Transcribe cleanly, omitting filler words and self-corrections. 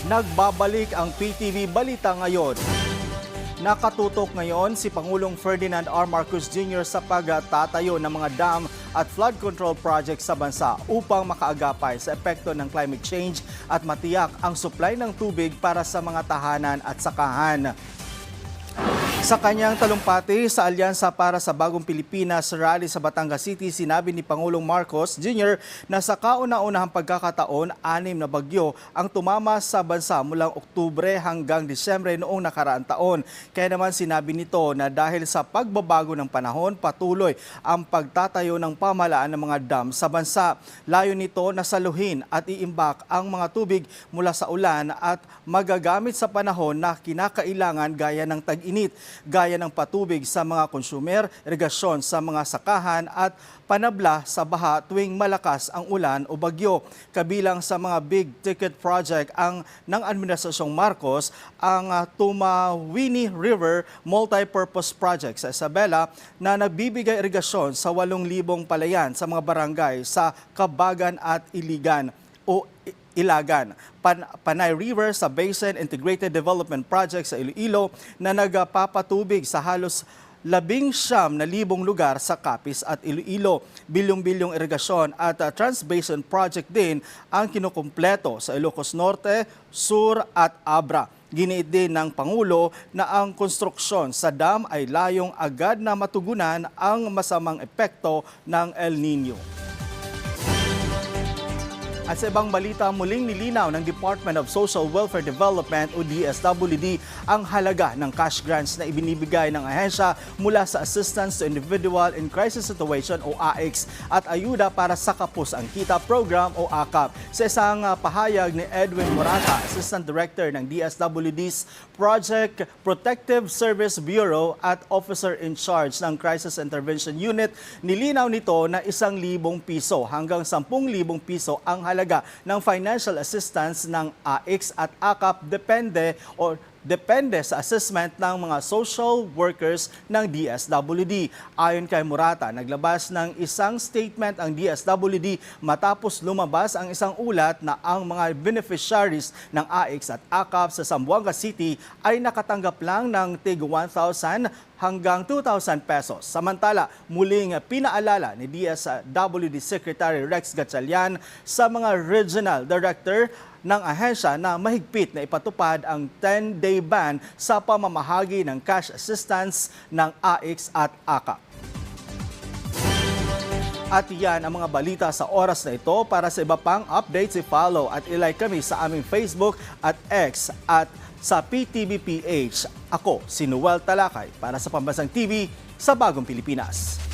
Nagbabalik ang PTV Balita Ngayon. Nakatutok ngayon si Pangulong Ferdinand R. Marcos Jr. sa pagtatayo ng mga dam at flood control projects sa bansa upang makaagapay sa epekto ng climate change at matiyak ang supply ng tubig para sa mga tahanan at sakahan. Sa kanyang talumpati sa Alyansa para sa Bagong Pilipinas rally sa Batangas City, sinabi ni Pangulong Marcos Jr. na sa kauna-unahang pagkakataon, 6 na bagyo ang tumama sa bansa mula Oktubre hanggang Disyembre noong nakaraang taon. Kaya naman sinabi nito na dahil sa pagbabago ng panahon, patuloy ang pagtatayo ng pamahalaan ng mga dam sa bansa. Layo nito na saluhin at iimbak ang mga tubig mula sa ulan at magagamit sa panahon na kinakailangan gaya ng tag-init, gaya ng patubig sa mga konsumer, irigasyon sa mga sakahan at panabla sa baha tuwing malakas ang ulan o bagyo. Kabilang sa mga big ticket project ng Administrasyong Marcos ang Tumawini River Multipurpose Project sa Isabela na nagbibigay irigasyon sa 8,000 palayan sa mga barangay sa Kabagan at Iligan o Ilagan. Panay River sa Basin Integrated Development Project sa Iloilo na nagpapatubig sa halos 19,000 lugar sa Capiz at Iloilo. Bilyong-bilyong irigasyon at Trans-Basin Project din ang kinukumpleto sa Ilocos Norte, Sur at Abra. Giniit din ng Pangulo na ang konstruksyon sa dam ay layong agad na matugunan ang masamang epekto ng El Nino. At sa ibang balita, muling nilinaw ng Department of Social Welfare Development o DSWD ang halaga ng cash grants na ibinibigay ng ahensya mula sa Assistance to Individual in Crisis Situation o AICS at Ayuda para sa Kapos ang Kita Program o AKAP. Sa isang pahayag ni Edwin Morata, Assistant Director ng DSWD's Project Protective Service Bureau at Officer in Charge ng Crisis Intervention Unit, nilinaw nito na 1,000 piso hanggang 10,000 piso ang halaga ng financial assistance ng AICS at AKAP depende sa assessment ng mga social workers ng DSWD. Ayon kay Morata, naglabas ng isang statement ang DSWD matapos lumabas ang isang ulat na ang mga beneficiaries ng AICS at AKAP sa Zamboanga City ay nakatanggap lang ng tig 1,000 hanggang 2,000 pesos. Samantala, muling pinaalala ni DSWD Secretary Rex Gatchalian sa mga regional director ng ahensya na mahigpit na ipatupad ang 10-day ban sa pamamahagi ng cash assistance ng AICS at AKAP. At yan ang mga balita sa oras na ito. Para sa iba pang updates, i-follow at ilike kami sa aming Facebook at X at sa PTVPH. Ako, si Noel Talakay para sa Pambansang TV sa Bagong Pilipinas.